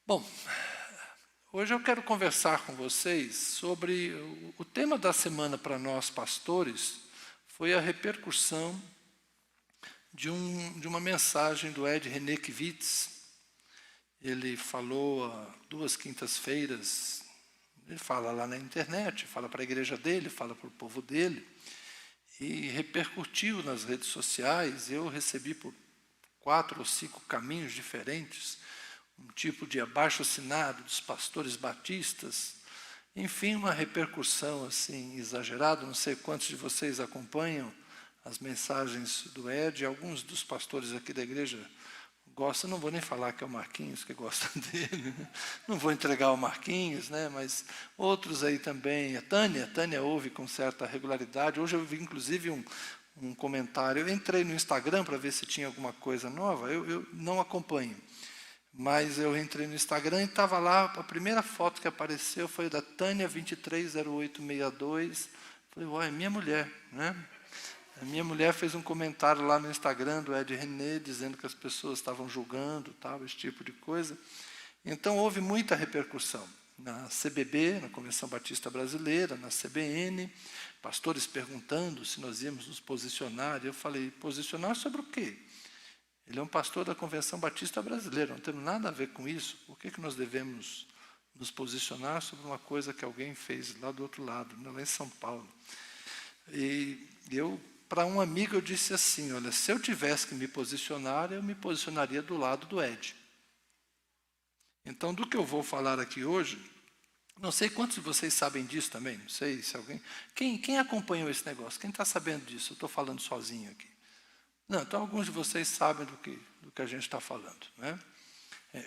Bom, hoje eu quero conversar com vocês sobre o tema da semana para nós pastores foi a repercussão de uma mensagem do Ed Renekiewicz. Ele falou há 2 quintas-feiras, ele fala lá na internet, fala para a igreja dele, fala para o povo dele, e repercutiu nas redes sociais. Eu recebi por 4 ou 5 caminhos diferentes, um tipo de abaixo-assinado dos pastores batistas, enfim, uma repercussão assim exagerada. Não sei quantos de vocês acompanham as mensagens do Ed. Alguns dos pastores aqui da igreja gostam, não vou nem falar que é o Marquinhos que gosta dele, não vou entregar o Marquinhos, né? Mas outros aí também. A Tânia ouve com certa regularidade. Hoje eu vi inclusive um comentário. Eu entrei no Instagram para ver se tinha alguma coisa nova. Eu não acompanho, mas eu entrei no Instagram e estava lá, a primeira foto que apareceu foi da Tânia 230862. Falei, uai, é minha mulher, né? A minha mulher fez um comentário lá no Instagram do Ed René, dizendo que as pessoas estavam julgando, tal, esse tipo de coisa. Então houve muita repercussão na CBB, na Convenção Batista Brasileira, na CBN, pastores perguntando se nós íamos nos posicionar. E eu falei, posicionar sobre o quê? Ele é um pastor da Convenção Batista Brasileira, não temos nada a ver com isso. Por que nós devemos nos posicionar sobre uma coisa que alguém fez lá do outro lado, lá em São Paulo? E eu, para um amigo, eu disse assim, olha, se eu tivesse que me posicionar, eu me posicionaria do lado do Ed. Então, do que eu vou falar aqui hoje, não sei quantos de vocês sabem disso também, não sei se alguém... Quem acompanhou esse negócio? Quem está sabendo disso? Eu estou falando sozinho aqui. Não, então alguns de vocês sabem do que a gente está falando, né?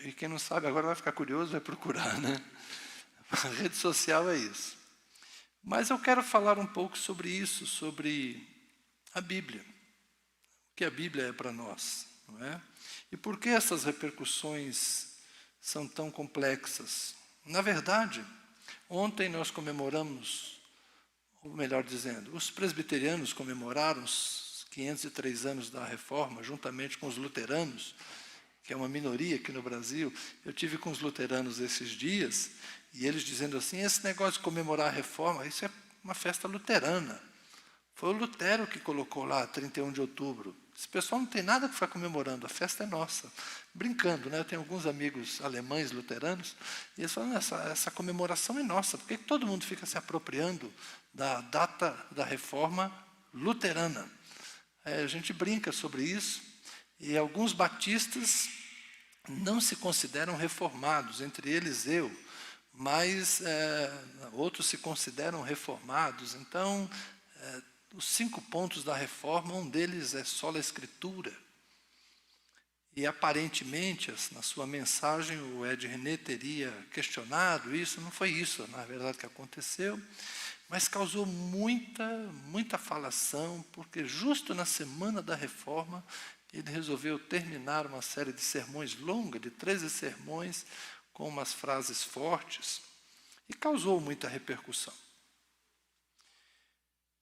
E quem não sabe agora vai ficar curioso, vai procurar, né? A rede social é isso. Mas eu quero falar um pouco sobre isso, sobre a Bíblia. O que a Bíblia é para nós, não é? E por que essas repercussões são tão complexas? Na verdade, ontem nós comemoramos, ou melhor dizendo, os presbiterianos comemoraram os 503 anos da Reforma, juntamente com os luteranos, que é uma minoria aqui no Brasil. Eu tive com os luteranos esses dias, e eles dizendo assim, esse negócio de comemorar a Reforma, isso é uma festa luterana. Foi o Lutero que colocou lá, 31 de outubro. Esse pessoal não tem nada que ficar comemorando, a festa é nossa. Brincando, né? Eu tenho alguns amigos alemães luteranos, e eles falam, essa comemoração é nossa, por que todo mundo fica se apropriando da data da Reforma luterana? A gente brinca sobre isso, e alguns batistas não se consideram reformados, entre eles eu, mas outros se consideram reformados. Então, os 5 pontos da reforma, um deles é sola escritura. E aparentemente, na sua mensagem, o Ed René teria questionado isso. Não foi isso, na verdade, que aconteceu, mas causou muita falação, porque justo na semana da reforma, ele resolveu terminar uma série de sermões longa, de 13 sermões, com umas frases fortes, e causou muita repercussão.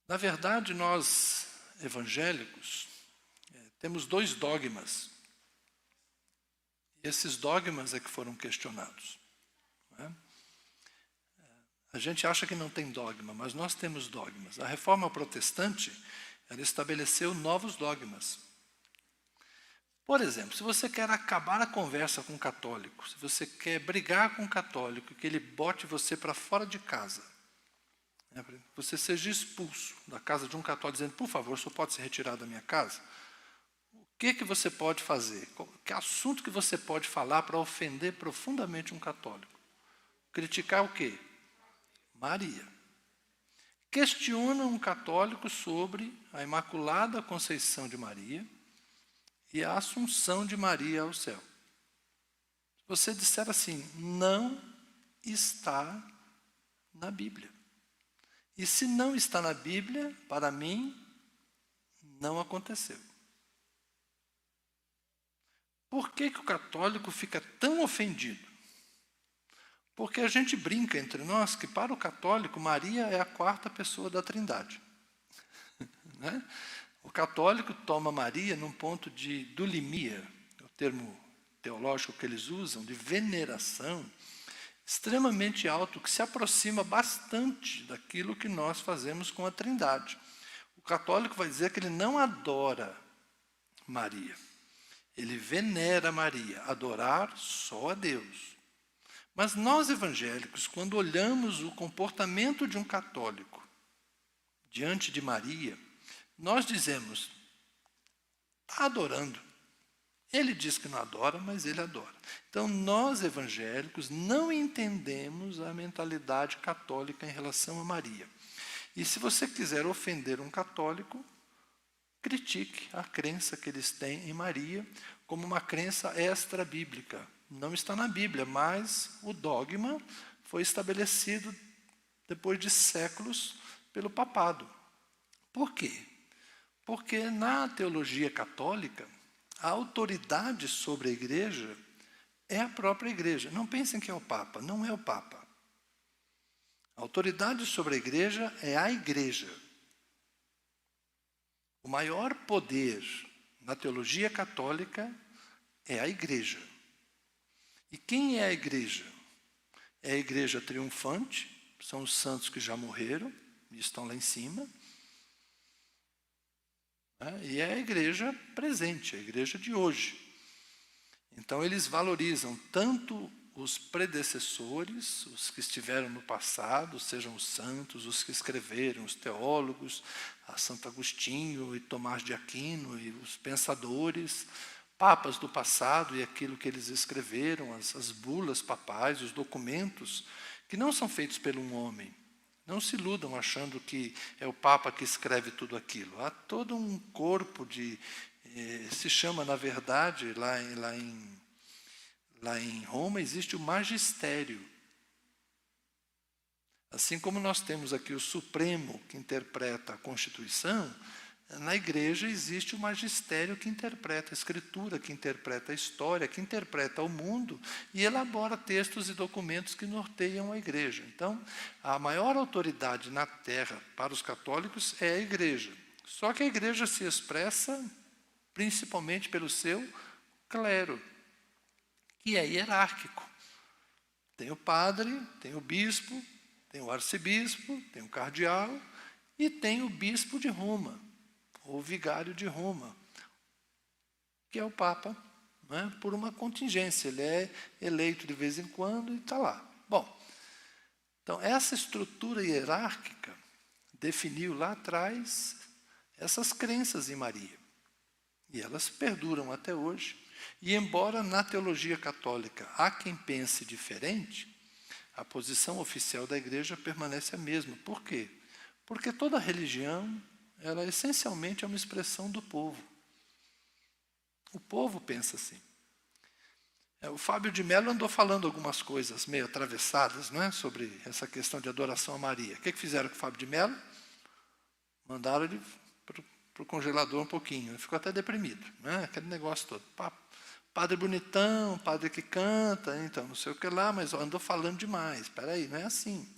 Na verdade, nós, evangélicos, temos 2 dogmas. E esses dogmas é que foram questionados, né? A gente acha que não tem dogma, mas nós temos dogmas. A Reforma Protestante, ela estabeleceu novos dogmas. Por exemplo, se você quer acabar a conversa com um católico, se você quer brigar com um católico, que ele bote você para fora de casa, você seja expulso da casa de um católico, dizendo, por favor, o senhor pode se retirar da minha casa? O que você pode fazer? Que assunto que você pode falar para ofender profundamente um católico? Criticar o quê? Maria. Questiona um católico sobre a Imaculada Conceição de Maria e a Assunção de Maria ao céu. Se você disser assim, não está na Bíblia. E se não está na Bíblia, para mim, não aconteceu. Por que o católico fica tão ofendido? Porque a gente brinca entre nós que, para o católico, Maria é a 4ª pessoa da Trindade. Né? O católico toma Maria num ponto de dulimia, o termo teológico que eles usam, de veneração, extremamente alto, que se aproxima bastante daquilo que nós fazemos com a Trindade. O católico vai dizer que ele não adora Maria. Ele venera Maria, adorar só a Deus. Mas nós evangélicos, quando olhamos o comportamento de um católico diante de Maria, nós dizemos, está adorando. Ele diz que não adora, mas ele adora. Então, nós evangélicos não entendemos a mentalidade católica em relação a Maria. E se você quiser ofender um católico, critique a crença que eles têm em Maria como uma crença extra-bíblica. Não está na Bíblia, mas o dogma foi estabelecido depois de séculos pelo papado. Por quê? Porque na teologia católica, a autoridade sobre a igreja é a própria igreja. Não pensem que é o Papa, não é o Papa. A autoridade sobre a igreja é a igreja. O maior poder na teologia católica é a igreja. E quem é a igreja? É a igreja triunfante, são os santos que já morreram e estão lá em cima. E é a igreja presente, a igreja de hoje. Então, eles valorizam tanto os predecessores, os que estiveram no passado, sejam os santos, os que escreveram, os teólogos, a Santo Agostinho e Tomás de Aquino, e os pensadores, papas do passado e aquilo que eles escreveram, as bulas papais, os documentos, que não são feitos por um homem. Não se iludam achando que é o Papa que escreve tudo aquilo. Há todo um corpo de... se chama, na verdade, lá em Roma, existe o magistério. Assim como nós temos aqui o Supremo, que interpreta a Constituição, na igreja existe o magistério que interpreta a Escritura, que interpreta a história, que interpreta o mundo e elabora textos e documentos que norteiam a igreja. Então, a maior autoridade na terra para os católicos é a igreja. Só que a igreja se expressa principalmente pelo seu clero, que é hierárquico. Tem o padre, tem o bispo, tem o arcebispo, tem o cardeal e tem o bispo de Roma, ou vigário de Roma, que é o Papa, né, por uma contingência. Ele é eleito de vez em quando e está lá. Bom, então essa estrutura hierárquica definiu lá atrás essas crenças em Maria. E elas perduram até hoje. E embora na teologia católica há quem pense diferente, a posição oficial da igreja permanece a mesma. Por quê? Porque toda religião, ela essencialmente é uma expressão do povo. O povo pensa assim. O Fábio de Mello andou falando algumas coisas meio atravessadas, não é? Sobre essa questão de adoração a Maria. O que fizeram com o Fábio de Mello? Mandaram ele para o congelador um pouquinho. Ele ficou até deprimido, né? Aquele negócio todo. Padre bonitão, padre que canta, então não sei o que lá, mas andou falando demais. Espera aí, não é assim.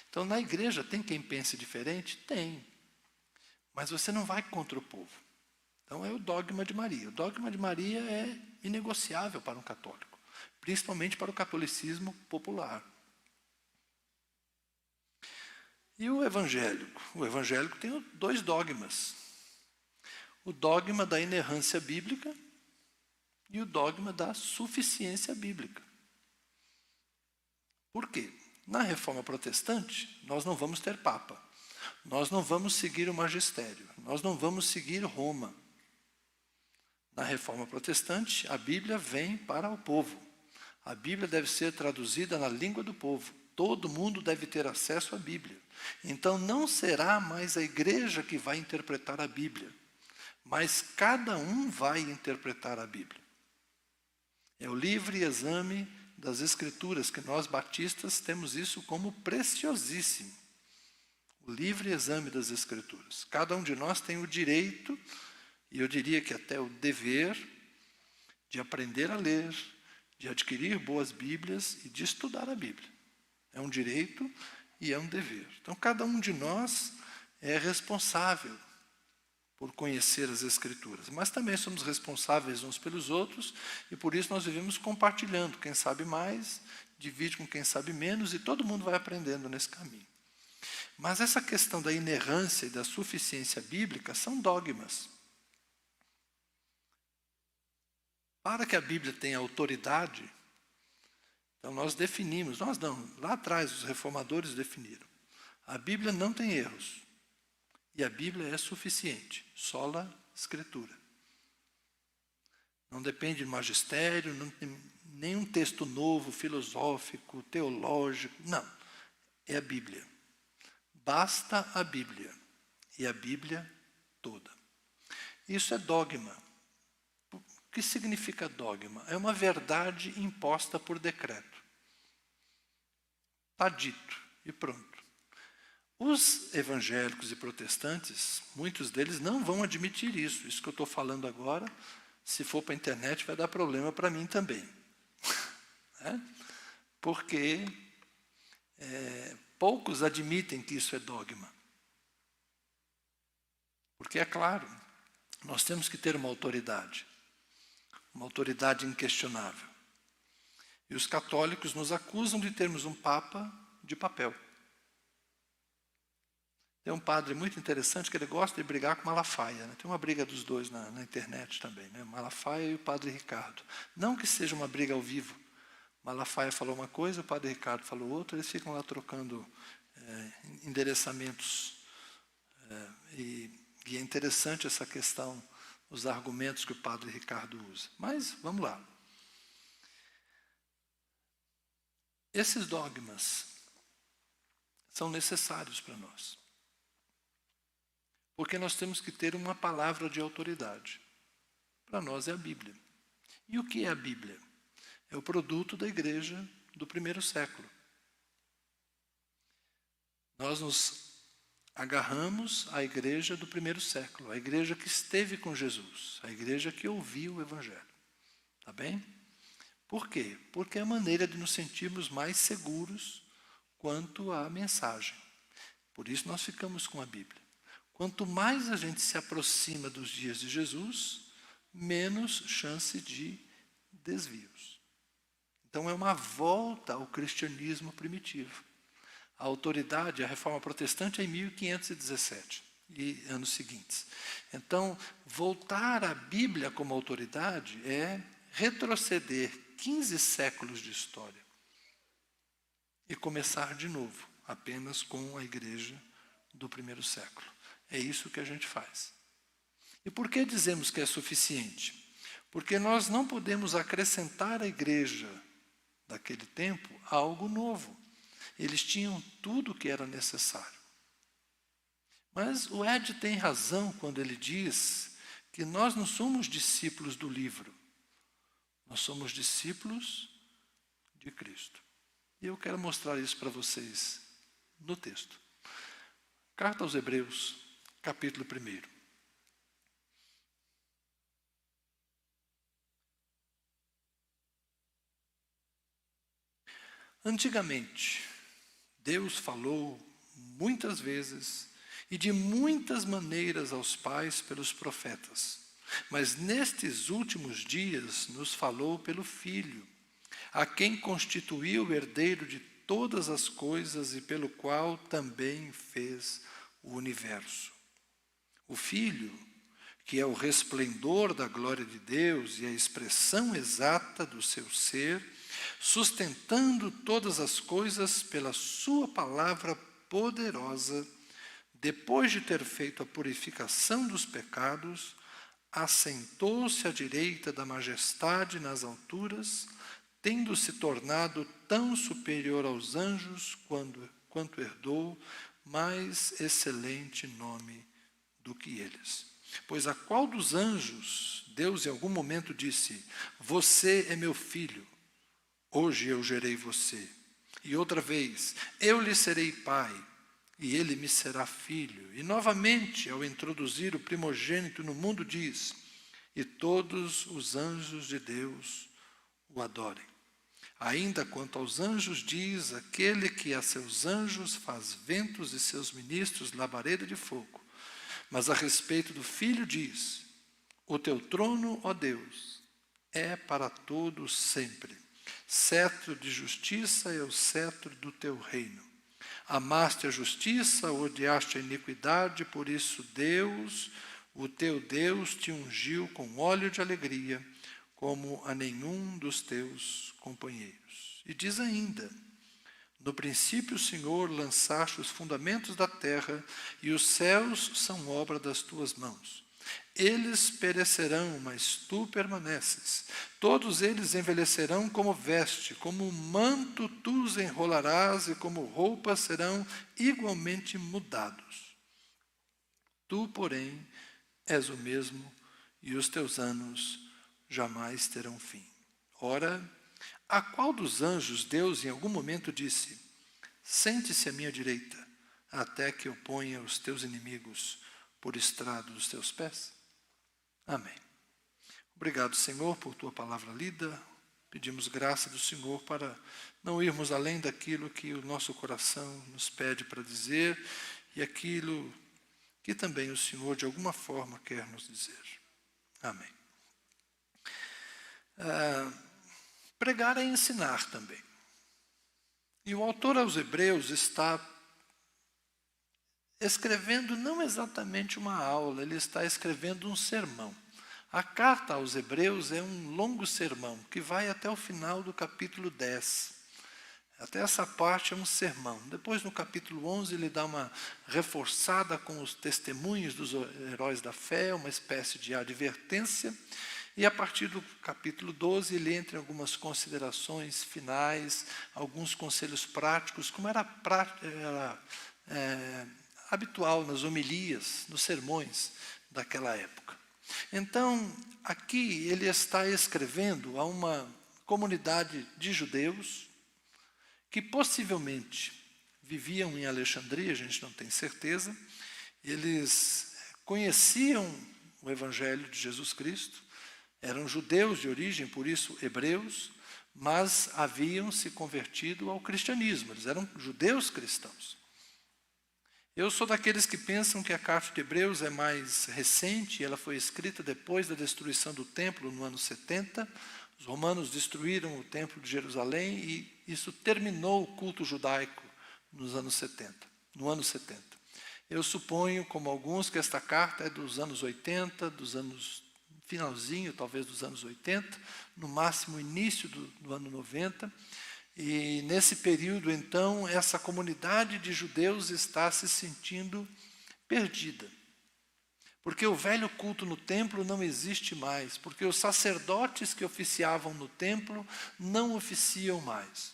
Então, na igreja, tem quem pense diferente? Tem. Mas você não vai contra o povo. Então, é o dogma de Maria. O dogma de Maria é inegociável para um católico, principalmente para o catolicismo popular. E o evangélico? O evangélico tem dois dogmas. O dogma da inerrância bíblica e o dogma da suficiência bíblica. Por quê? Na Reforma Protestante, nós não vamos ter Papa. Nós não vamos seguir o magistério. Nós não vamos seguir Roma. Na Reforma Protestante, a Bíblia vem para o povo. A Bíblia deve ser traduzida na língua do povo. Todo mundo deve ter acesso à Bíblia. Então, não será mais a igreja que vai interpretar a Bíblia, mas cada um vai interpretar a Bíblia. É o livre exame das Escrituras, que nós batistas temos isso como preciosíssimo. O livre exame das Escrituras. Cada um de nós tem o direito, e eu diria que até o dever, de aprender a ler, de adquirir boas Bíblias e de estudar a Bíblia. É um direito e é um dever. Então, cada um de nós é responsável por conhecer as Escrituras, mas também somos responsáveis uns pelos outros e por isso nós vivemos compartilhando. Quem sabe mais, divide com quem sabe menos e todo mundo vai aprendendo nesse caminho. Mas essa questão da inerrância e da suficiência bíblica são dogmas. Para que a Bíblia tenha autoridade, então nós definimos, nós não, lá atrás os reformadores definiram. A Bíblia não tem erros. E a Bíblia é suficiente, sola Escritura. Não depende de magistério, não tem nenhum texto novo, filosófico, teológico, não. É a Bíblia. Basta a Bíblia. E a Bíblia toda. Isso é dogma. O que significa dogma? É uma verdade imposta por decreto. Está dito e pronto. Os evangélicos e protestantes, muitos deles não vão admitir isso. Isso que eu estou falando agora, se for para a internet, vai dar problema para mim também. Porque poucos admitem que isso é dogma. Porque, é claro, nós temos que ter uma autoridade inquestionável. E os católicos nos acusam de termos um papa de papel. Tem um padre muito interessante que ele gosta de brigar com Malafaia. Tem uma briga dos dois na internet também, Malafaia e o padre Ricardo. Não que seja uma briga ao vivo. Malafaia falou uma coisa, o padre Ricardo falou outra, eles ficam lá trocando endereçamentos. E é interessante essa questão, os argumentos que o padre Ricardo usa. Mas, vamos lá. Esses dogmas são necessários para nós. Porque nós temos que ter uma palavra de autoridade. Para nós é a Bíblia. E o que é a Bíblia? É o produto da igreja do primeiro século. Nós nos agarramos à igreja do primeiro século, a igreja que esteve com Jesus, a igreja que ouviu o Evangelho. Tá bem? Por quê? Porque é a maneira de nos sentirmos mais seguros quanto à mensagem. Por isso nós ficamos com a Bíblia. Quanto mais a gente se aproxima dos dias de Jesus, menos chance de desvios. Então é uma volta ao cristianismo primitivo. A autoridade, a reforma protestante é em 1517 e anos seguintes. Então, voltar à Bíblia como autoridade é retroceder 15 séculos de história e começar de novo, apenas com a igreja do primeiro século. É isso que a gente faz. E por que dizemos que é suficiente? Porque nós não podemos acrescentar à igreja daquele tempo algo novo. Eles tinham tudo o que era necessário. Mas o Ed tem razão quando ele diz que nós não somos discípulos do livro. Nós somos discípulos de Cristo. E eu quero mostrar isso para vocês no texto. Carta aos Hebreus, capítulo 1. Antigamente, Deus falou muitas vezes e de muitas maneiras aos pais pelos profetas. Mas nestes últimos dias nos falou pelo Filho, a quem constituiu o herdeiro de todas as coisas e pelo qual também fez o universo. O Filho, que é o resplendor da glória de Deus e a expressão exata do seu ser, sustentando todas as coisas pela sua palavra poderosa, depois de ter feito a purificação dos pecados, assentou-se à direita da majestade nas alturas, tendo se tornado tão superior aos anjos quanto herdou mais excelente nome do que eles. Pois a qual dos anjos Deus em algum momento disse: você é meu filho, hoje eu gerei você. E outra vez: eu lhe serei pai, e ele me será filho. E novamente, ao introduzir o primogênito no mundo, diz: e todos os anjos de Deus o adorem. Ainda quanto aos anjos, diz: aquele que a seus anjos faz ventos e seus ministros labareda de fogo. Mas a respeito do Filho diz: o teu trono, ó Deus, é para todos sempre. Cetro de justiça é o cetro do teu reino. Amaste a justiça, odiaste a iniquidade, por isso Deus, o teu Deus, te ungiu com óleo de alegria, como a nenhum dos teus companheiros. E diz ainda: no princípio, Senhor, lançaste os fundamentos da terra, e os céus são obra das tuas mãos. Eles perecerão, mas tu permaneces. Todos eles envelhecerão como veste, como manto tu os enrolarás, e como roupas serão igualmente mudados. Tu, porém, és o mesmo, e os teus anos jamais terão fim. Ora, a qual dos anjos Deus em algum momento disse: sente-se à minha direita, até que eu ponha os teus inimigos por estrado dos teus pés? Amém. Obrigado, Senhor, por tua palavra lida. Pedimos graça do Senhor para não irmos além daquilo que o nosso coração nos pede para dizer e aquilo que também o Senhor de alguma forma quer nos dizer. Amém. Pregar é ensinar também. E o autor aos Hebreus está escrevendo não exatamente uma aula, ele está escrevendo um sermão. A carta aos Hebreus é um longo sermão, que vai até o final do capítulo 10. Até essa parte é um sermão. Depois, no capítulo 11, ele dá uma reforçada com os testemunhos dos heróis da fé, uma espécie de advertência. E a partir do capítulo 12, ele entra em algumas considerações finais, alguns conselhos práticos, como era habitual nas homilias, nos sermões daquela época. Então, aqui ele está escrevendo a uma comunidade de judeus que possivelmente viviam em Alexandria, a gente não tem certeza. Eles conheciam o Evangelho de Jesus Cristo, eram judeus de origem, por isso hebreus, mas haviam se convertido ao cristianismo, eles eram judeus cristãos. Eu sou daqueles que pensam que a carta de Hebreus é mais recente, ela foi escrita depois da destruição do templo no ano 70. Os romanos destruíram o templo de Jerusalém e isso terminou o culto judaico no ano 70. Eu suponho, como alguns, que esta carta é dos anos 80, finalzinho talvez dos anos 80, no máximo início do ano 90. E nesse período, então, essa comunidade de judeus está se sentindo perdida. Porque o velho culto no templo não existe mais, porque os sacerdotes que oficiavam no templo não oficiam mais.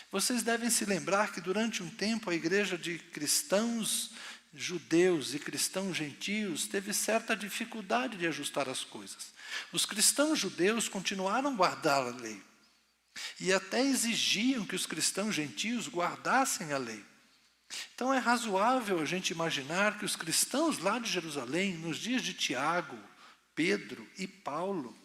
Vocês devem se lembrar que durante um tempo a igreja de cristãos judeus e cristãos gentios teve certa dificuldade de ajustar as coisas. Os cristãos judeus continuaram a guardar a lei. E até exigiam que os cristãos gentios guardassem a lei. Então é razoável a gente imaginar que os cristãos lá de Jerusalém, nos dias de Tiago, Pedro e Paulo,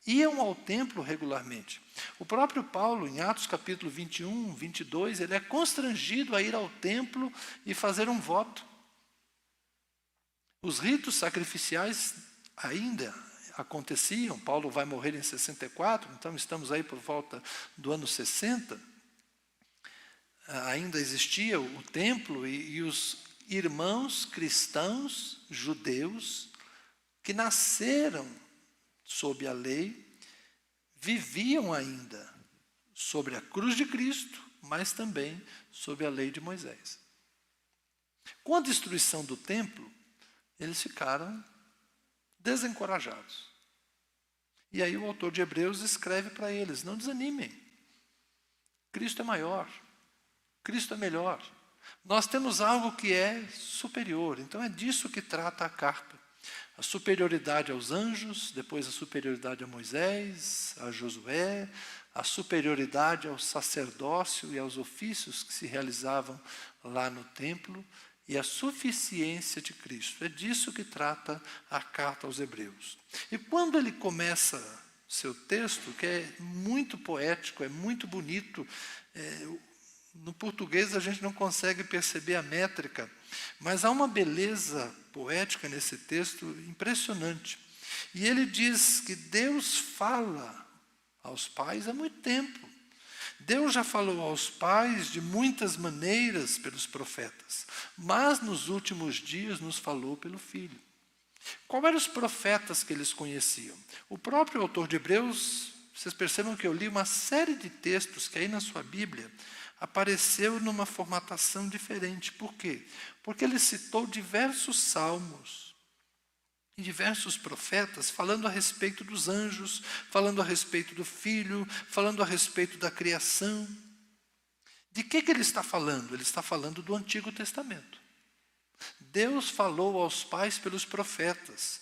iam ao templo regularmente. O próprio Paulo, em Atos capítulo 21, 22, ele é constrangido a ir ao templo e fazer um voto. Os ritos sacrificiais ainda aconteciam. Paulo vai morrer em 64, então estamos aí por volta do ano 60. Ainda existia o templo e os irmãos cristãos judeus que nasceram sob a lei, viviam ainda sobre a cruz de Cristo, mas também sob a lei de Moisés. Com a destruição do templo, eles ficaram desencorajados. E aí o autor de Hebreus escreve para eles: não desanimem, Cristo é maior, Cristo é melhor, nós temos algo que é superior. Então é disso que trata a carta. A superioridade aos anjos, depois a superioridade a Moisés, a Josué, a superioridade ao sacerdócio e aos ofícios que se realizavam lá no templo, e a suficiência de Cristo. É disso que trata a carta aos Hebreus. E quando ele começa seu texto, que é muito poético, é muito bonito, No português a gente não consegue perceber a métrica, mas há uma beleza poética nesse texto impressionante. E ele diz que Deus fala aos pais há muito tempo. Deus já falou aos pais de muitas maneiras pelos profetas, mas nos últimos dias nos falou pelo Filho. Quais eram os profetas que eles conheciam? O próprio autor de Hebreus, vocês percebam que eu li uma série de textos que aí na sua Bíblia apareceu numa formatação diferente. Por quê? Porque ele citou diversos salmos e diversos profetas falando a respeito dos anjos, falando a respeito do Filho, falando a respeito da criação. De que ele está falando? Ele está falando do Antigo Testamento. Deus falou aos pais pelos profetas.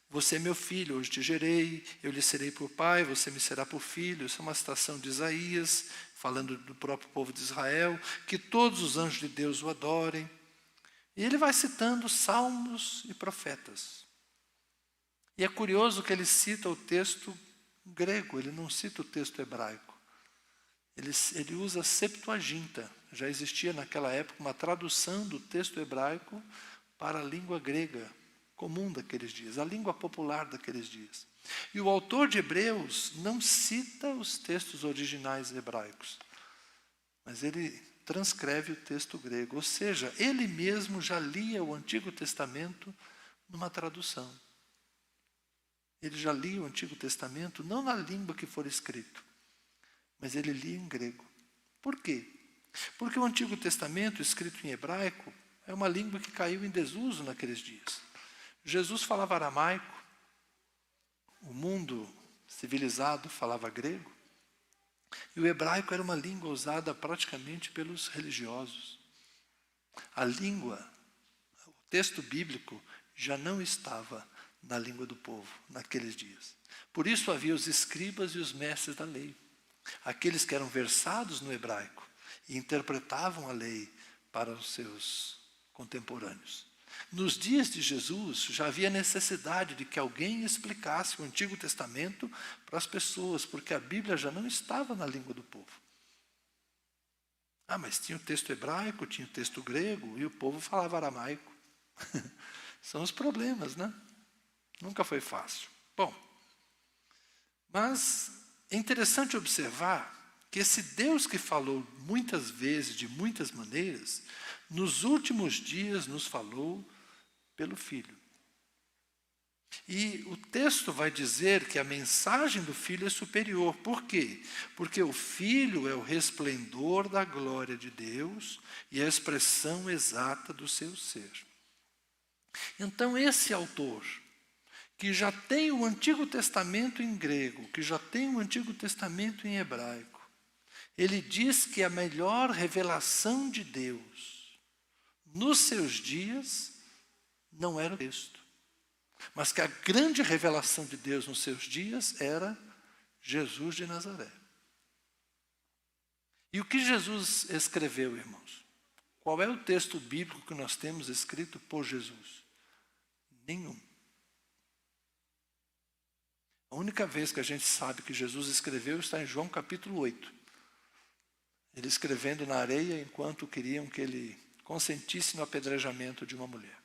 Você é meu filho, hoje te gerei, eu lhe serei por pai, você me será por filho. Isso é uma citação de Isaías, falando do próprio povo de Israel, que todos os anjos de Deus o adorem. E ele vai citando salmos e profetas. E é curioso que ele cita o texto grego, ele não cita o texto hebraico. Ele usa a Septuaginta. Já existia naquela época uma tradução do texto hebraico para a língua grega comum daqueles dias, a língua popular daqueles dias. E o autor de Hebreus não cita os textos originais hebraicos, mas ele transcreve o texto grego, ou seja, ele mesmo já lia o Antigo Testamento numa tradução. Ele já lia o Antigo Testamento não na língua que for escrito, mas ele lia em grego. Por quê? Porque o Antigo Testamento, escrito em hebraico, é uma língua que caiu em desuso naqueles dias. Jesus falava aramaico, o mundo civilizado falava grego, e o hebraico era uma língua usada praticamente pelos religiosos. A língua, o texto bíblico, já não estava na língua do povo naqueles dias. Por isso havia os escribas e os mestres da lei, aqueles que eram versados no hebraico e interpretavam a lei para os seus contemporâneos. Nos dias de Jesus, já havia necessidade de que alguém explicasse o Antigo Testamento para as pessoas, porque a Bíblia já não estava na língua do povo. Mas tinha o texto hebraico, tinha o texto grego, e o povo falava aramaico. São os problemas, né? Nunca foi fácil. Bom, mas é interessante observar que esse Deus que falou muitas vezes, de muitas maneiras, nos últimos dias nos falou pelo Filho. E o texto vai dizer que a mensagem do Filho é superior. Por quê? Porque o Filho é o resplendor da glória de Deus e a expressão exata do seu ser. Então esse autor, que já tem o Antigo Testamento em grego, que já tem o Antigo Testamento em hebraico, ele diz que a melhor revelação de Deus nos seus dias não era o texto, mas que a grande revelação de Deus nos seus dias era Jesus de Nazaré. E o que Jesus escreveu, irmãos? Qual é o texto bíblico que nós temos escrito por Jesus? Nenhum. A única vez que a gente sabe que Jesus escreveu está em João capítulo 8. Ele escrevendo na areia enquanto queriam que ele consentisse no apedrejamento de uma mulher.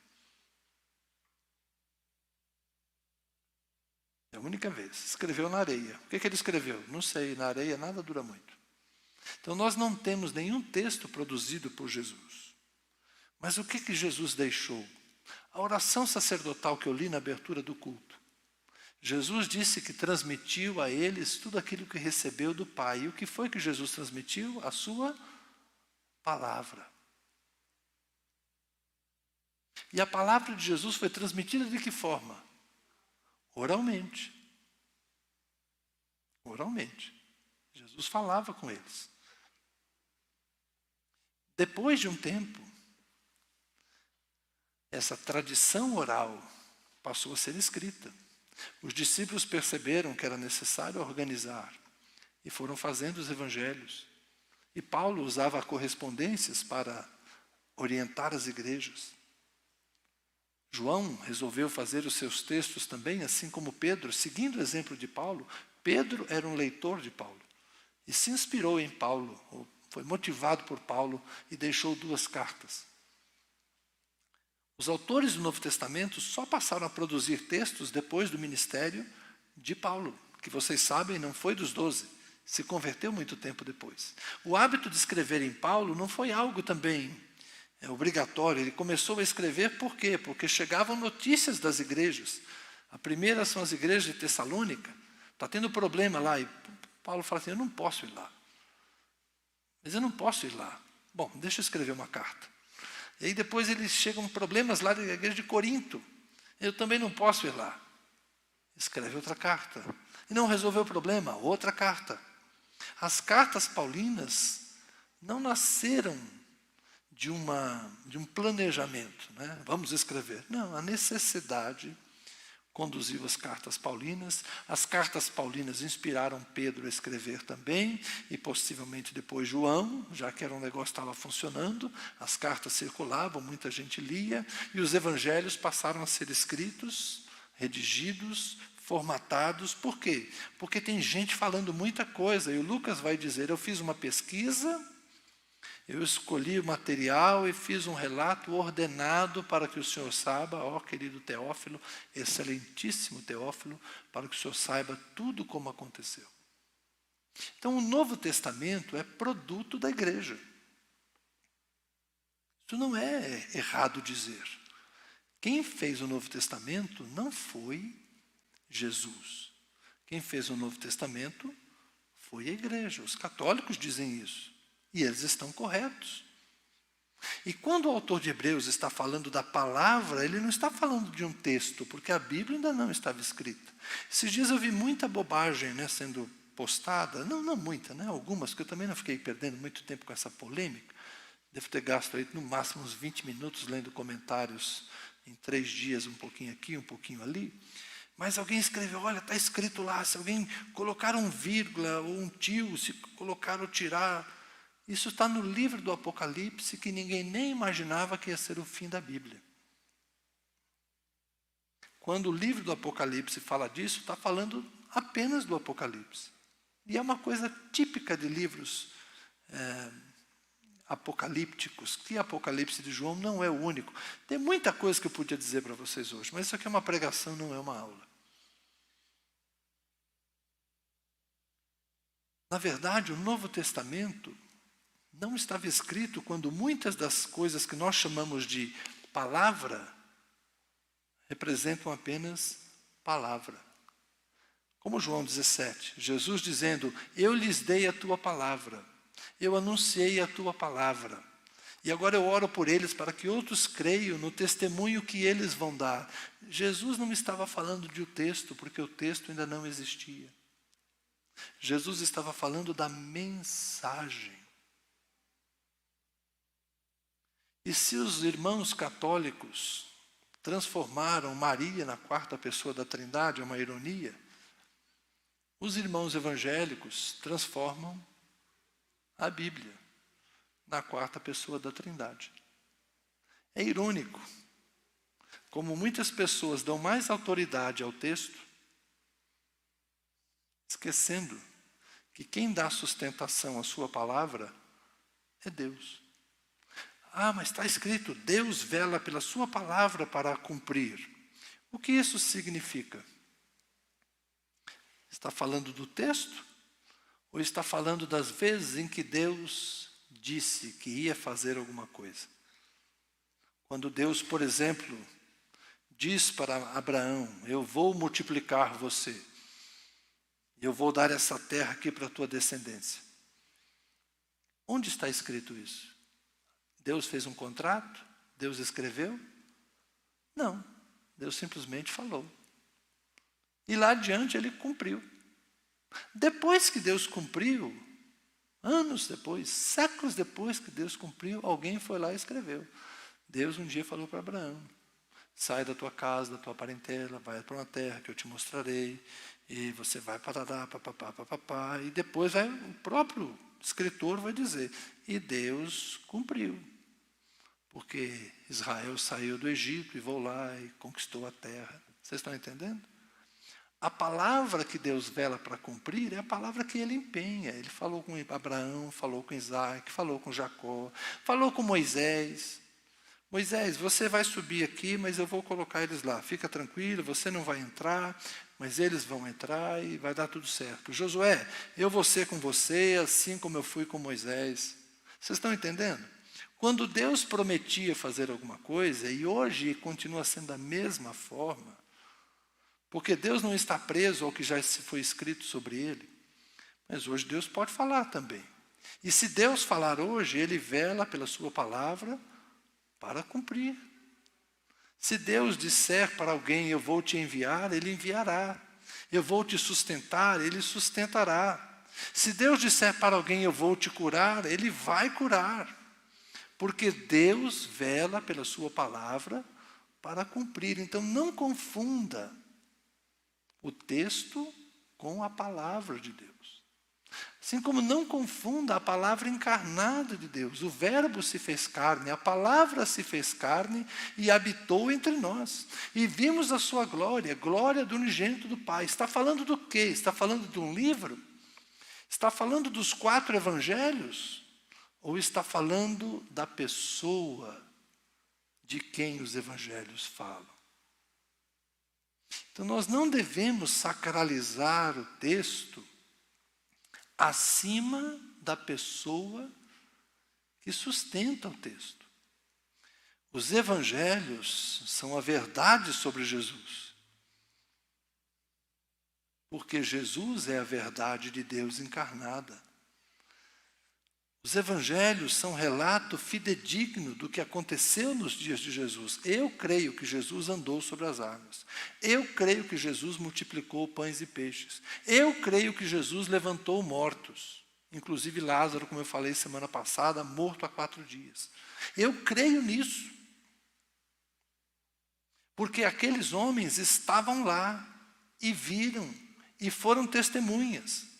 É a única vez. Escreveu na areia. O que ele escreveu? Não sei, na areia nada dura muito. Então nós não temos nenhum texto produzido por Jesus. Mas o que Jesus deixou? A oração sacerdotal que eu li na abertura do culto. Jesus disse que transmitiu a eles tudo aquilo que recebeu do Pai. E o que foi que Jesus transmitiu? A sua palavra. E a palavra de Jesus foi transmitida de que forma? Oralmente. Oralmente. Jesus falava com eles. Depois de um tempo, essa tradição oral passou a ser escrita. Os discípulos perceberam que era necessário organizar e foram fazendo os evangelhos. E Paulo usava correspondências para orientar as igrejas. João resolveu fazer os seus textos também, assim como Pedro, seguindo o exemplo de Paulo. Pedro era um leitor de Paulo e se inspirou em Paulo, ou foi motivado por Paulo e deixou 2 cartas. Os autores do Novo Testamento só passaram a produzir textos depois do ministério de Paulo, que vocês sabem, não foi dos 12, se converteu muito tempo depois. O hábito de escrever em Paulo não foi algo também obrigatório, ele começou a escrever por quê? Porque chegavam notícias das igrejas. A primeira são as igrejas de Tessalônica, está tendo problema lá, e Paulo fala assim, eu não posso ir lá. Mas eu não posso ir lá. Bom, deixa eu escrever uma carta. E aí depois eles chegam problemas lá da igreja de Corinto. Eu também não posso ir lá. Escreve outra carta. E não resolveu o problema, outra carta. As cartas paulinas não nasceram de um planejamento, né? Vamos escrever. Não, a necessidade conduziu as cartas paulinas. As cartas paulinas inspiraram Pedro a escrever também, e possivelmente depois João, já que era um negócio que estava funcionando, as cartas circulavam, muita gente lia, e os evangelhos passaram a ser escritos, redigidos, formatados. Por quê? Porque tem gente falando muita coisa, e o Lucas vai dizer, eu fiz uma pesquisa, eu escolhi o material e fiz um relato ordenado para que o senhor saiba, ó querido Teófilo, excelentíssimo Teófilo, para que o senhor saiba tudo como aconteceu. Então, o Novo Testamento é produto da igreja. Isso não é errado dizer. Quem fez o Novo Testamento não foi Jesus. Quem fez o Novo Testamento foi a igreja. Os católicos dizem isso. E eles estão corretos. E quando o autor de Hebreus está falando da palavra, ele não está falando de um texto, porque a Bíblia ainda não estava escrita. Esses dias eu vi muita bobagem, né, sendo postada, não muita, né, algumas, porque eu também não fiquei perdendo muito tempo com essa polêmica. Devo ter gasto aí, no máximo uns 20 minutos lendo comentários em 3 dias, um pouquinho aqui, um pouquinho ali. Mas alguém escreveu, olha, está escrito lá, se alguém colocar um vírgula ou um tio, se colocar ou tirar... Isso está no livro do Apocalipse, que ninguém nem imaginava que ia ser o fim da Bíblia. Quando o livro do Apocalipse fala disso, está falando apenas do Apocalipse. E é uma coisa típica de livros apocalípticos, que Apocalipse de João não é o único. Tem muita coisa que eu podia dizer para vocês hoje, mas isso aqui é uma pregação, não é uma aula. Na verdade, o Novo Testamento não estava escrito quando muitas das coisas que nós chamamos de palavra representam apenas palavra. Como João 17, Jesus dizendo, eu lhes dei a tua palavra, eu anunciei a tua palavra, e agora eu oro por eles para que outros creiam no testemunho que eles vão dar. Jesus não estava falando de um texto, porque o texto ainda não existia. Jesus estava falando da mensagem. E se os irmãos católicos transformaram Maria na 4ª pessoa da Trindade, é uma ironia, os irmãos evangélicos transformam a Bíblia na 4ª pessoa da Trindade. É irônico, como muitas pessoas dão mais autoridade ao texto, esquecendo que quem dá sustentação à sua palavra é Deus. Ah, mas está escrito, Deus vela pela sua palavra para a cumprir. O que isso significa? Está falando do texto? Ou está falando das vezes em que Deus disse que ia fazer alguma coisa? Quando Deus, por exemplo, diz para Abraão, eu vou multiplicar você. Eu vou dar essa terra aqui para a tua descendência. Onde está escrito isso? Deus fez um contrato? Deus escreveu? Não, Deus simplesmente falou. E lá adiante ele cumpriu. Depois que Deus cumpriu, anos depois, séculos depois que Deus cumpriu, alguém foi lá e escreveu. Deus um dia falou para Abraão, sai da tua casa, da tua parentela, vai para uma terra que eu te mostrarei, e você vai parará, papapá, papapá, e depois o próprio escritor vai dizer, e Deus cumpriu. Porque Israel saiu do Egito e voou lá e conquistou a terra. Vocês estão entendendo? A palavra que Deus vela para cumprir é a palavra que Ele empenha. Ele falou com Abraão, falou com Isaac, falou com Jacó, falou com Moisés. Moisés, você vai subir aqui, mas eu vou colocar eles lá. Fica tranquilo, você não vai entrar, mas eles vão entrar e vai dar tudo certo. Josué, eu vou ser com você, assim como eu fui com Moisés. Vocês estão entendendo? Quando Deus prometia fazer alguma coisa, e hoje continua sendo da mesma forma, porque Deus não está preso ao que já foi escrito sobre Ele, mas hoje Deus pode falar também. E se Deus falar hoje, Ele vela pela sua palavra para cumprir. Se Deus disser para alguém, eu vou te enviar, Ele enviará. Eu vou te sustentar, Ele sustentará. Se Deus disser para alguém, eu vou te curar, Ele vai curar. Porque Deus vela pela sua palavra para cumprir. Então não confunda o texto com a palavra de Deus. Assim como não confunda a palavra encarnada de Deus. O verbo se fez carne, a palavra se fez carne e habitou entre nós. E vimos a sua glória, glória do unigênito do Pai. Está falando do quê? Está falando de um livro? Está falando dos 4 evangelhos? Ou está falando da pessoa de quem os evangelhos falam? Então nós não devemos sacralizar o texto acima da pessoa que sustenta o texto. Os evangelhos são a verdade sobre Jesus. Porque Jesus é a verdade de Deus encarnada. Os evangelhos são relato fidedigno do que aconteceu nos dias de Jesus. Eu creio que Jesus andou sobre as águas. Eu creio que Jesus multiplicou pães e peixes. Eu creio que Jesus levantou mortos. Inclusive Lázaro, como eu falei semana passada, morto há 4 dias. Eu creio nisso. Porque aqueles homens estavam lá e viram e foram testemunhas.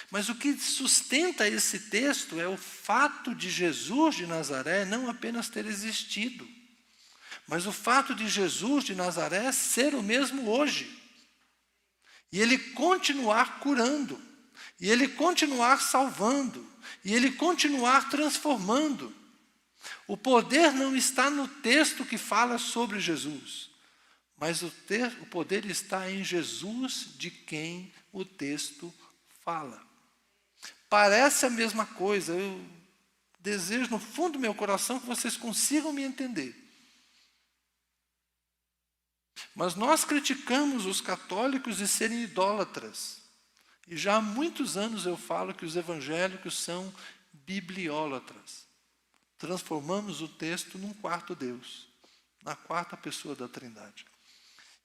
Mas o que sustenta esse texto é o fato de Jesus de Nazaré não apenas ter existido, mas o fato de Jesus de Nazaré ser o mesmo hoje. E Ele continuar curando, e Ele continuar salvando, e Ele continuar transformando. O poder não está no texto que fala sobre Jesus, mas o poder está em Jesus de quem o texto fala. Parece a mesma coisa. Eu desejo no fundo do meu coração que vocês consigam me entender. Mas nós criticamos os católicos de serem idólatras. E já há muitos anos eu falo que os evangélicos são bibliólatras. Transformamos o texto num quarto Deus, na 4ª pessoa da Trindade.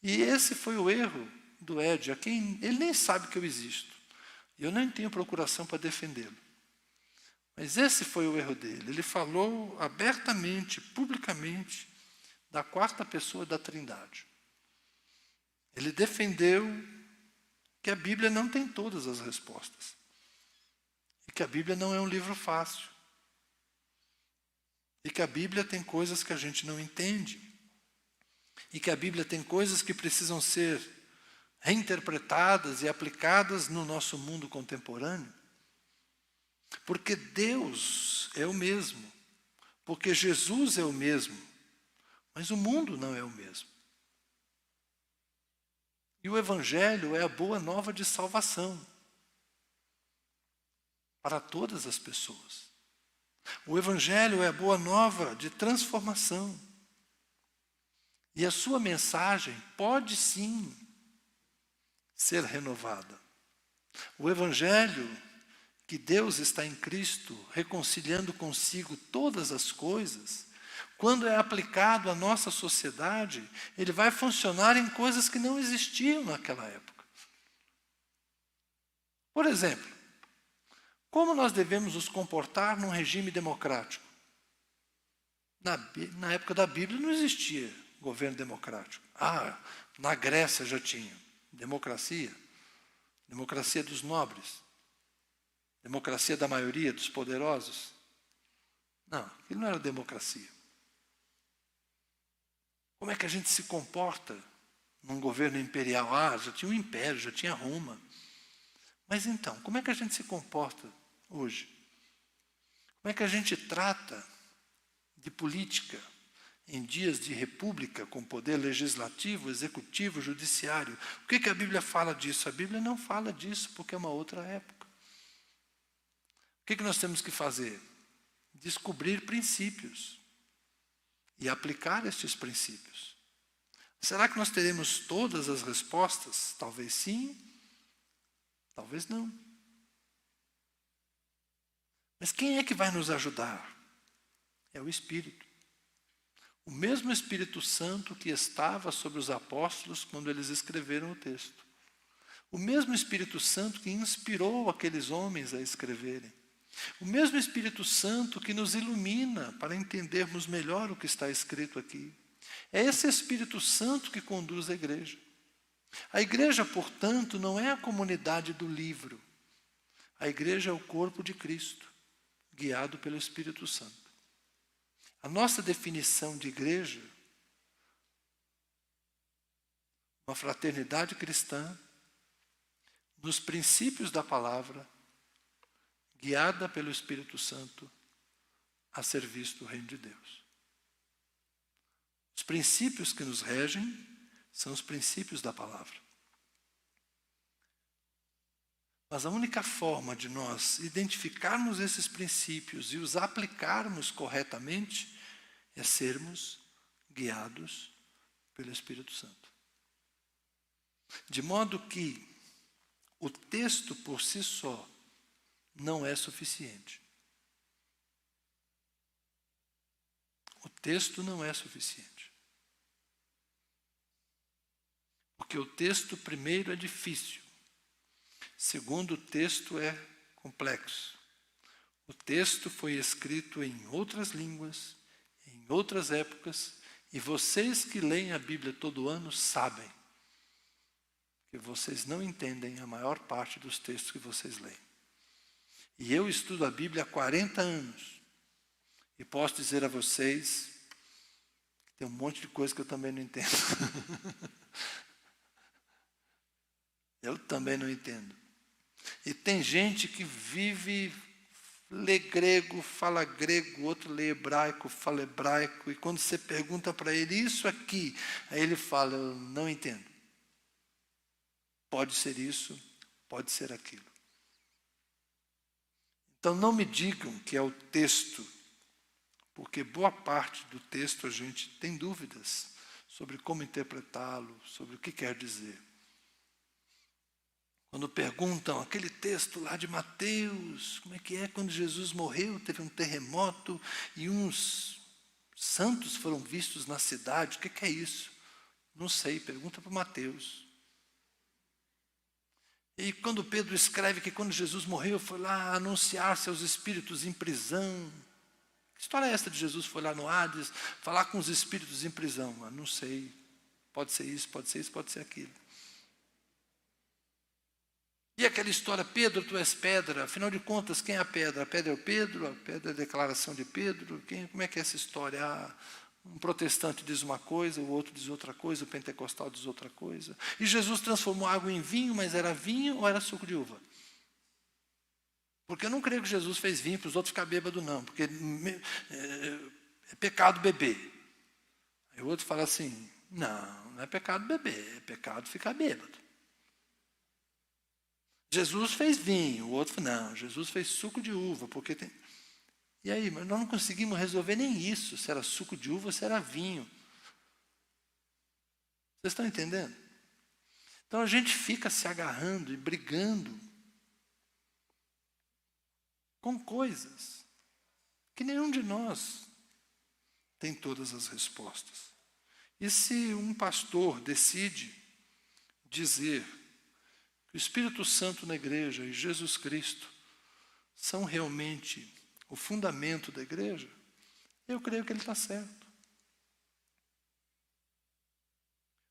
E esse foi o erro do Ed, a quem ele nem sabe que eu existo. E eu nem tenho procuração para defendê-lo. Mas esse foi o erro dele. Ele falou abertamente, publicamente, da 4ª pessoa da Trindade. Ele defendeu que a Bíblia não tem todas as respostas. E que a Bíblia não é um livro fácil. E que a Bíblia tem coisas que a gente não entende. E que a Bíblia tem coisas que precisam ser reinterpretadas e aplicadas no nosso mundo contemporâneo. Porque Deus é o mesmo. Porque Jesus é o mesmo. Mas o mundo não é o mesmo. E o Evangelho é a boa nova de salvação para todas as pessoas. O Evangelho é a boa nova de transformação. E a sua mensagem pode sim ser renovada. O Evangelho, que Deus está em Cristo, reconciliando consigo todas as coisas, quando é aplicado à nossa sociedade, ele vai funcionar em coisas que não existiam naquela época. Por exemplo, como nós devemos nos comportar num regime democrático? Na época da Bíblia não existia governo democrático. Na Grécia já tinha. Democracia dos nobres, democracia da maioria, dos poderosos. Não, aquilo não era democracia. Como é que a gente se comporta num governo imperial. Já tinha um império, já tinha Roma. Mas então, como é que a gente se comporta hoje? Como é que a gente trata de política em dias de república, com poder legislativo, executivo, judiciário? O que a Bíblia fala disso? A Bíblia não fala disso, porque é uma outra época. O que nós temos que fazer? Descobrir princípios e aplicar estes princípios. Será que nós teremos todas as respostas? Talvez sim, talvez não. Mas quem é que vai nos ajudar? É o Espírito. O mesmo Espírito Santo que estava sobre os apóstolos quando eles escreveram o texto. O mesmo Espírito Santo que inspirou aqueles homens a escreverem. O mesmo Espírito Santo que nos ilumina para entendermos melhor o que está escrito aqui. É esse Espírito Santo que conduz a igreja. A igreja, portanto, não é a comunidade do livro. A igreja é o corpo de Cristo, guiado pelo Espírito Santo. A nossa definição de igreja, uma fraternidade cristã, nos princípios da palavra, guiada pelo Espírito Santo, a serviço do reino de Deus. Os princípios que nos regem são os princípios da palavra. Mas a única forma de nós identificarmos esses princípios e os aplicarmos corretamente é sermos guiados pelo Espírito Santo. De modo que o texto por si só não é suficiente. O texto não é suficiente. Porque o texto, primeiro, é difícil. Segundo, o texto é complexo. O texto foi escrito em outras línguas, em outras épocas, e vocês que leem a Bíblia todo ano sabem que vocês não entendem a maior parte dos textos que vocês leem. E eu estudo a Bíblia há 40 anos, e posso dizer a vocês que tem um monte de coisa que eu também não entendo. Eu também não entendo. E tem gente que vive, lê grego, fala grego, outro lê hebraico, fala hebraico, e quando você pergunta para ele isso aqui, aí ele fala, eu não entendo. Pode ser isso, pode ser aquilo. Então não me digam que é o texto, porque boa parte do texto a gente tem dúvidas sobre como interpretá-lo, sobre o que quer dizer. Quando perguntam, aquele texto lá de Mateus, como é que é quando Jesus morreu, teve um terremoto e uns santos foram vistos na cidade, o que é isso? Não sei, pergunta para Mateus. E quando Pedro escreve que quando Jesus morreu, foi lá anunciar seus espíritos em prisão. Que história é essa de Jesus foi lá no Hades, falar com os espíritos em prisão? Não sei, pode ser isso, pode ser isso, pode ser aquilo. E aquela história, Pedro, tu és pedra, afinal de contas, quem é a pedra? A pedra é o Pedro, a pedra é a declaração de Pedro, como é que é essa história? Um protestante diz uma coisa, o outro diz outra coisa, o pentecostal diz outra coisa. E Jesus transformou água em vinho, mas era vinho ou era suco de uva? Porque eu não creio que Jesus fez vinho para os outros ficarem bêbados, não, porque é pecado beber. Aí o outro fala assim, não é pecado beber, é pecado ficar bêbado. Jesus fez vinho, o outro não, Jesus fez suco de uva, porque tem... E aí, mas nós não conseguimos resolver nem isso, se era suco de uva ou se era vinho. Vocês estão entendendo? Então a gente fica se agarrando e brigando com coisas que nenhum de nós tem todas as respostas. E se um pastor decide dizer que o Espírito Santo na igreja e Jesus Cristo são realmente o fundamento da igreja, eu creio que ele está certo.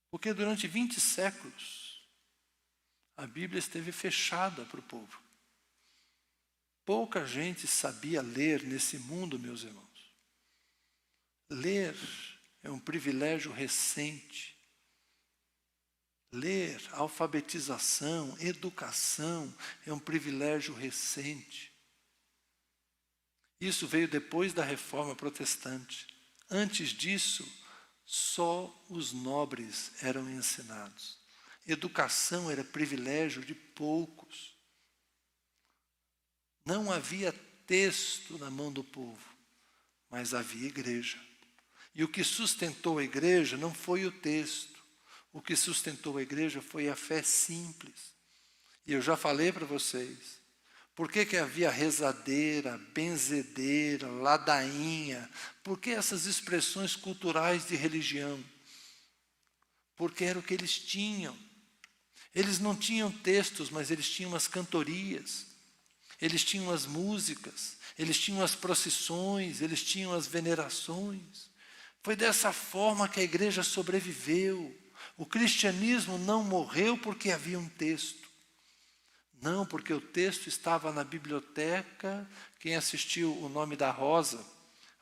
Porque durante 20 séculos, a Bíblia esteve fechada para o povo. Pouca gente sabia ler nesse mundo, meus irmãos. Ler é um privilégio recente. Ler, alfabetização, educação é um privilégio recente. Isso veio depois da Reforma Protestante. Antes disso, só os nobres eram ensinados. Educação era privilégio de poucos. Não havia texto na mão do povo, mas havia igreja. E o que sustentou a igreja não foi o texto. O que sustentou a igreja foi a fé simples. E eu já falei para vocês. Por que havia rezadeira, benzedeira, ladainha? Por que essas expressões culturais de religião? Porque era o que eles tinham. Eles não tinham textos, mas eles tinham as cantorias. Eles tinham as músicas. Eles tinham as procissões. Eles tinham as venerações. Foi dessa forma que a igreja sobreviveu. O cristianismo não morreu porque havia um texto. Não, porque o texto estava na biblioteca. Quem assistiu O Nome da Rosa,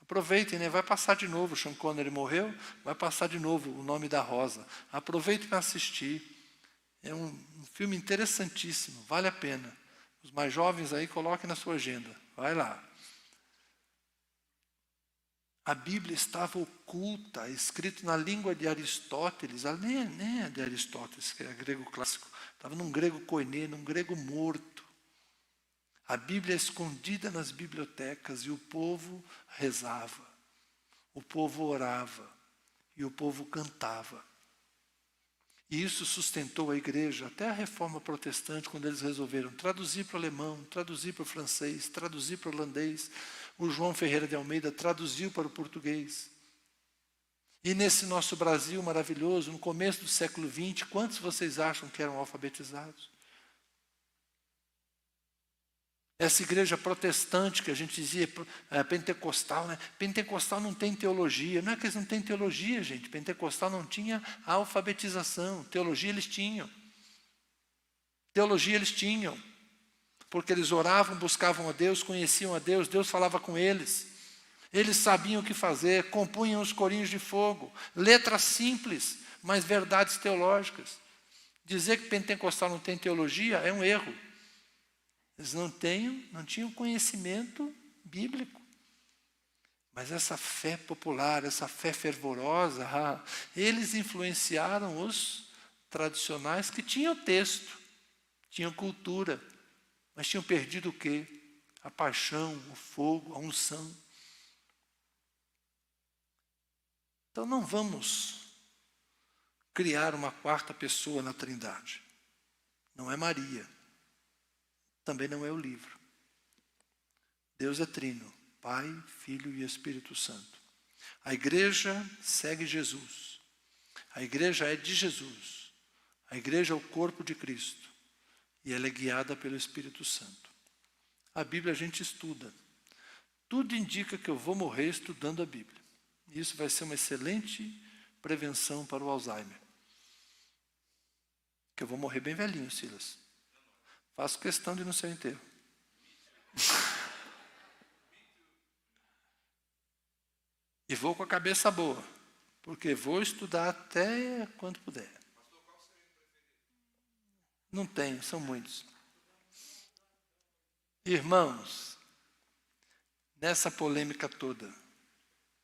aproveitem, né? Vai passar de novo. O Sean Connery morreu, vai passar de novo O Nome da Rosa. Aproveitem para assistir. É um filme interessantíssimo, vale a pena. Os mais jovens aí, coloquem na sua agenda. Vai lá. A Bíblia estava oculta, escrito na língua de Aristóteles, nem é de Aristóteles, que é grego clássico, estava num grego koiné, num grego morto. A Bíblia é escondida nas bibliotecas e o povo rezava, o povo orava e o povo cantava. E isso sustentou a igreja até a Reforma Protestante, quando eles resolveram traduzir para o alemão, traduzir para o francês, traduzir para o holandês. O João Ferreira de Almeida traduziu para o português. E nesse nosso Brasil maravilhoso, no começo do século XX, quantos vocês acham que eram alfabetizados? Essa igreja protestante que a gente dizia, pentecostal, né? Pentecostal não tem teologia. Não é que eles não têm teologia, gente. Pentecostal não tinha alfabetização. Teologia eles tinham. Teologia eles tinham. Porque eles oravam, buscavam a Deus, conheciam a Deus, Deus falava com eles. Eles sabiam o que fazer, compunham os corinhos de fogo. Letras simples, mas verdades teológicas. Dizer que pentecostal não tem teologia é um erro. Eles não tinham conhecimento bíblico. Mas essa fé popular, essa fé fervorosa, eles influenciaram os tradicionais que tinham texto, tinham cultura, mas tinham perdido o quê? A paixão, o fogo, a unção. Então não vamos criar uma quarta pessoa na Trindade. Não é Maria. Também não é o livro. Deus é trino, Pai, Filho e Espírito Santo. A igreja segue Jesus. A igreja é de Jesus. A igreja é o corpo de Cristo. E ela é guiada pelo Espírito Santo. A Bíblia a gente estuda. Tudo indica que eu vou morrer estudando a Bíblia. E isso vai ser uma excelente prevenção para o Alzheimer. Que eu vou morrer bem velhinho, Silas. Faço questão de ir no seu enterro. E vou com a cabeça boa, porque vou estudar até quando puder. Não tenho, são muitos. Irmãos, nessa polêmica toda,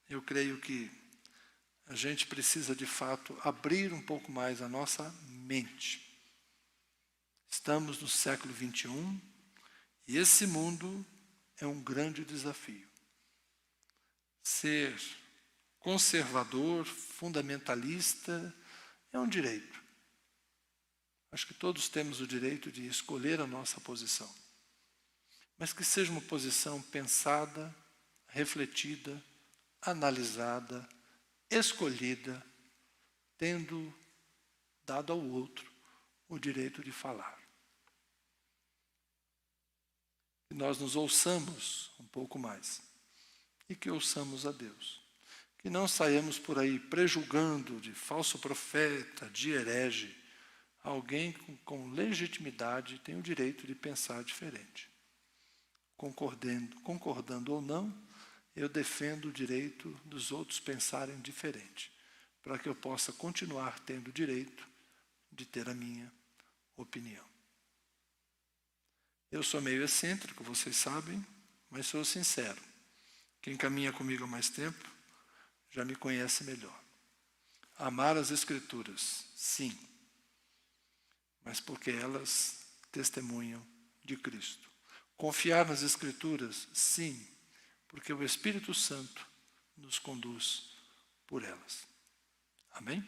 eu creio que a gente precisa de fato abrir um pouco mais a nossa mente. Estamos no século XXI e esse mundo é um grande desafio. Ser conservador, fundamentalista, é um direito. Acho que todos temos o direito de escolher a nossa posição. Mas que seja uma posição pensada, refletida, analisada, escolhida, tendo dado ao outro o direito de falar. Que nós nos ouçamos um pouco mais e que ouçamos a Deus. Que não saiamos por aí prejulgando de falso profeta, de herege. Alguém com legitimidade tem o direito de pensar diferente. Concordando ou não, eu defendo o direito dos outros pensarem diferente, para que eu possa continuar tendo o direito de ter a minha opinião. Eu sou meio excêntrico, vocês sabem, mas sou sincero. Quem caminha comigo há mais tempo já me conhece melhor. Amar as Escrituras, sim, mas porque elas testemunham de Cristo. Confiar nas Escrituras, sim, porque o Espírito Santo nos conduz por elas. Amém?